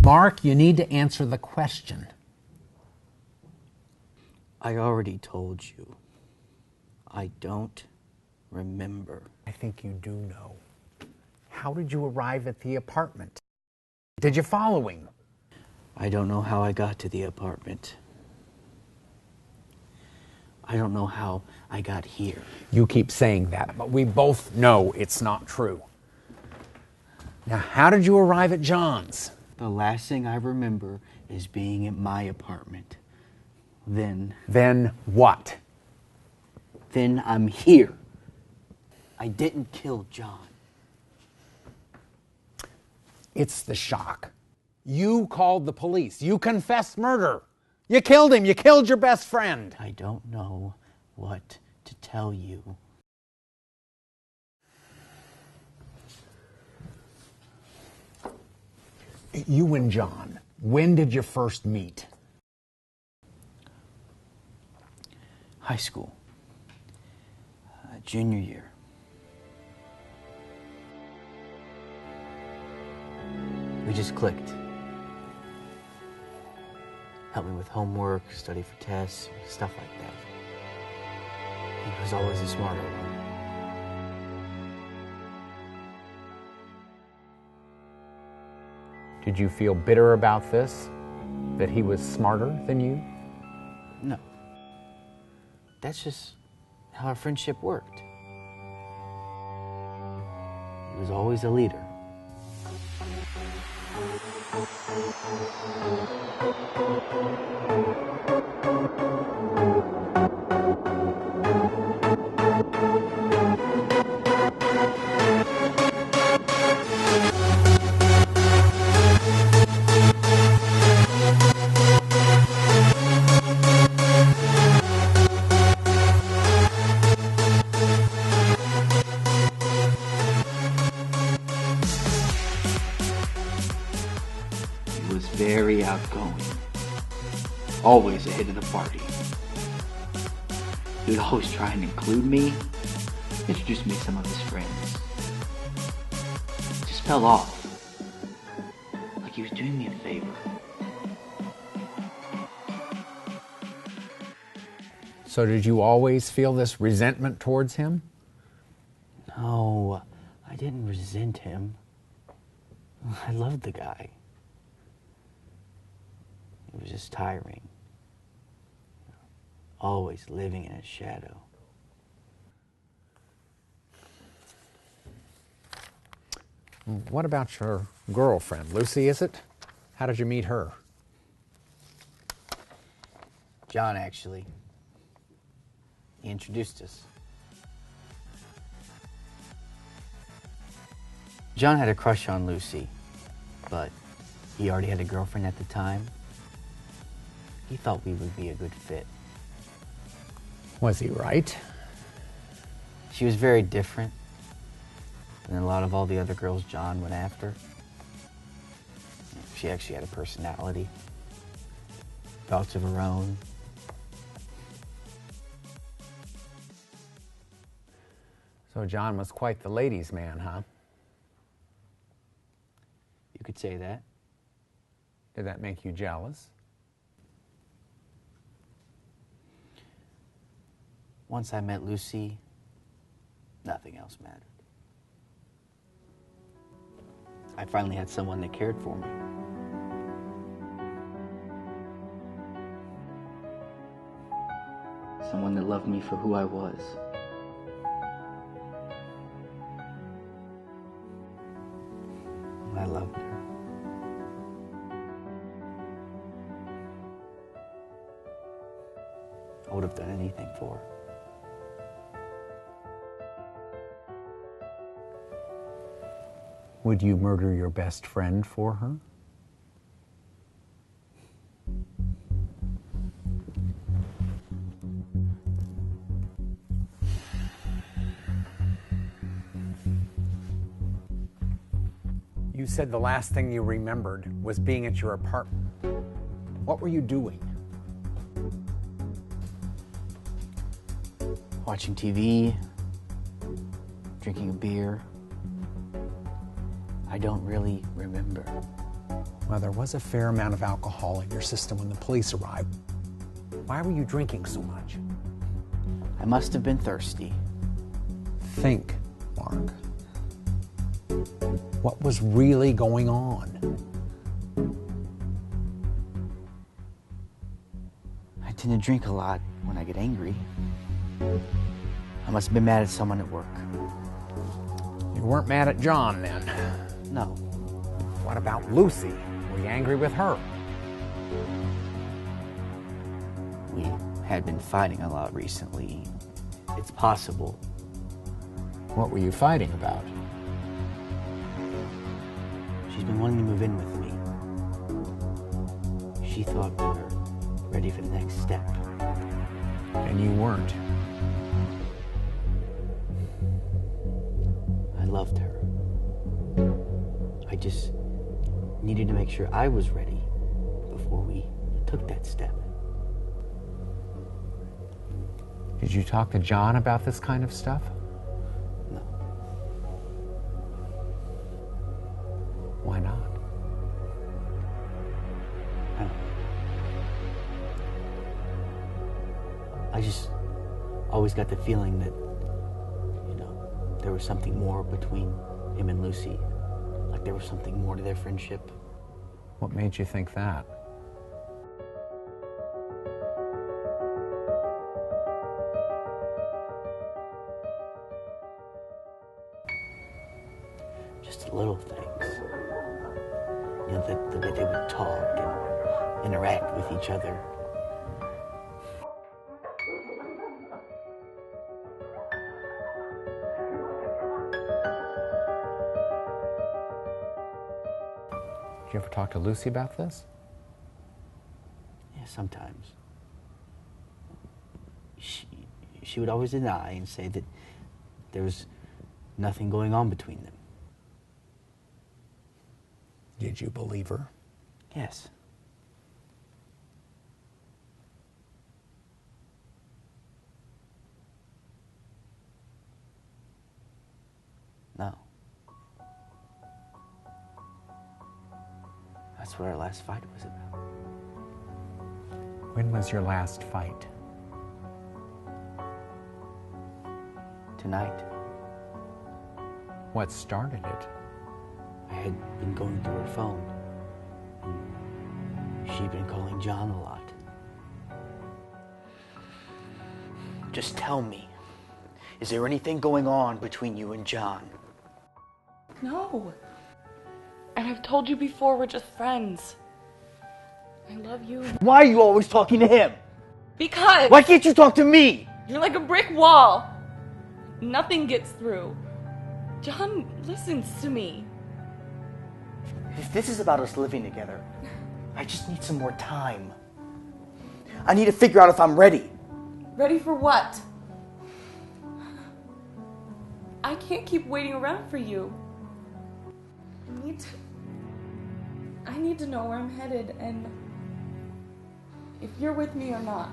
Mark, you need to answer the question. I already told you. I don't remember. I think you do know. How did you arrive at the apartment? Did you follow him? I don't know how I got to the apartment. I don't know how I got here. You keep saying that, but we both know it's not true. Now, how did you arrive at John's? The last thing I remember is being at my apartment. Then What? Then I'm here. I didn't kill John. It's the shock. You called the police. You confessed murder. You killed him. You killed your best friend. I don't know what to tell you. You and John, when did you first meet? High school. Junior year. We just clicked. Helped me with homework, study for tests, stuff like that. He was always the smarter one. Did you feel bitter about this? That he was smarter than you? No. That's just how our friendship worked. He was always a leader. He was very outgoing. Always the hit of the party. He would always try and include me, introduce me to some of his friends. Just fell off. Like he was doing me a favor. So did you always feel this resentment towards him? No, I didn't resent him. I loved the guy. It was just tiring. Always living in his shadow. What about your girlfriend, Lucy, is it? How did you meet her? John, actually. He introduced us. John had a crush on Lucy, but he already had a girlfriend at the time. He thought we would be a good fit. Was he right? She was very different than a lot of all the other girls John went after. She actually had a personality, thoughts of her own. So John was quite the ladies' man, huh? You could say that. Did that make you jealous? Once I met Lucy, nothing else mattered. I finally had someone that cared for me. Someone that loved me for who I was. I loved her. I would have done anything for her. Would you murder your best friend for her? You said the last thing you remembered was being at your apartment. What were you doing? Watching TV, drinking a beer. I don't really remember. Well, there was a fair amount of alcohol in your system when the police arrived. Why were you drinking so much? I must have been thirsty. Think, Mark. What was really going on? I tend to drink a lot when I get angry. I must have been mad at someone at work. You weren't mad at John then? No. What about Lucy? Were you angry with her? We had been fighting a lot recently. It's possible. What were you fighting about? She's been wanting to move in with me. She thought we were ready for the next step. And you weren't. I loved her. I just needed to make sure I was ready before we took that step. Did you talk to John about this kind of stuff? No. Why not? I don't know. I just always got the feeling that, there was something more between him and Lucy. Like there was something more to their friendship. What made you think that? Just little things. The way they would talk and interact with each other. Did you ever talk to Lucy about this? Yeah, sometimes. She would always deny and say that there was nothing going on between them. Did you believe her? Yes. No. That's what our last fight was about. When was your last fight? Tonight. What started it? I had been going through her phone. And she'd been calling John a lot. Just tell me, is there anything going on between you and John? No. And I've told you before, we're just friends. I love you. Why are you always talking to him? Because Why can't you talk to me? you're like a brick wall. Nothing gets through. John listens to me. If this is about us living together, I just need some more time. I need to figure out if I'm ready. Ready for what? I can't keep waiting around for you. I need to know where I'm headed and if you're with me or not.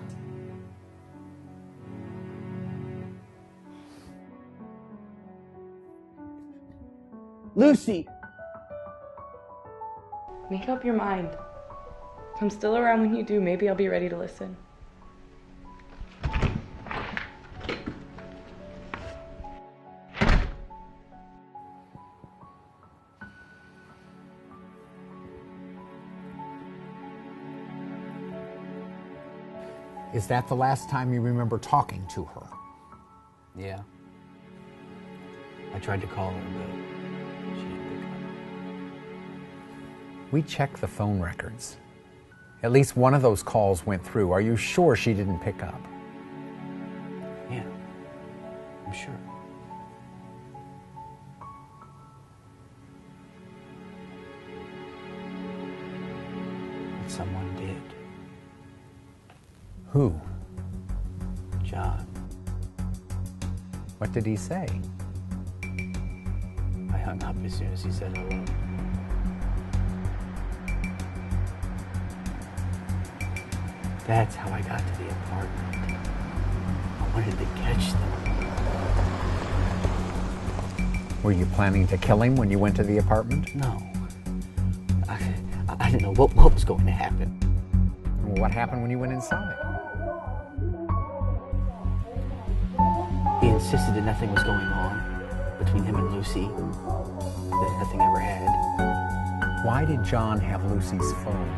Lucy! Make up your mind. If I'm still around when you do, maybe I'll be ready to listen. Is that the last time you remember talking to her? Yeah. I tried to call her, but she didn't pick up. We checked the phone records. At least one of those calls went through. Are you sure she didn't pick up? Yeah, I'm sure. But someone did. Who? John. What did he say? I hung up as soon as he said hello. That's how I got to the apartment. I wanted to catch them. Were you planning to kill him when you went to the apartment? No. I didn't know what was going to happen. What happened when you went inside? He insisted that nothing was going on between him and Lucy, that nothing ever had. Why did John have Lucy's phone?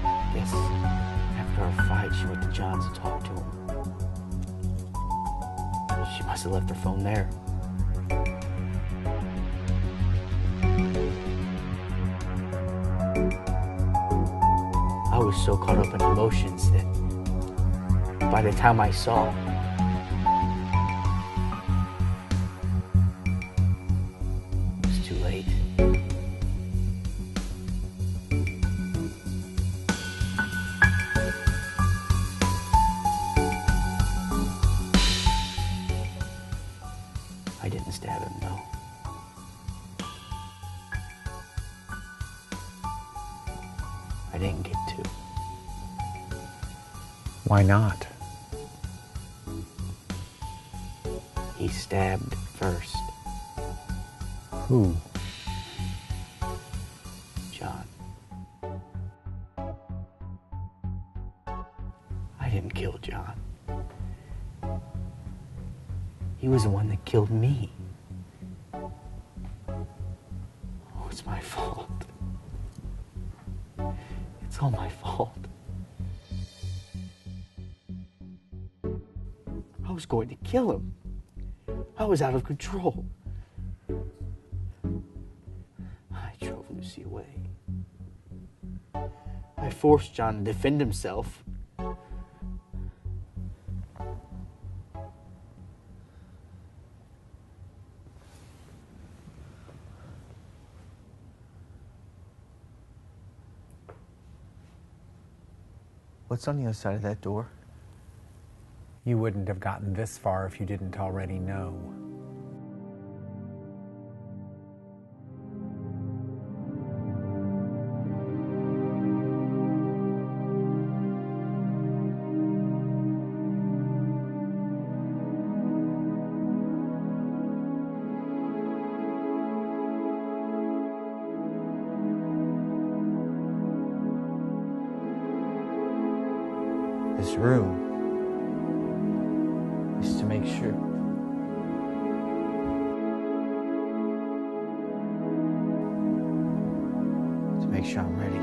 I guess after our fight, she went to John's to talk to him. She must have left her phone there. I was so caught up in emotions that by the time I saw, it was too late. I didn't stab him, no. I didn't get to. Why not? He stabbed first. Who? John. I didn't kill John. He was the one that killed me. Oh, it's my fault. It's all my fault. I was going to kill him. I was out of control. I drove Lucy away. I forced John to defend himself. What's on the other side of that door? You wouldn't have gotten this far if you didn't already know. This room is to make sure. To make sure I'm ready.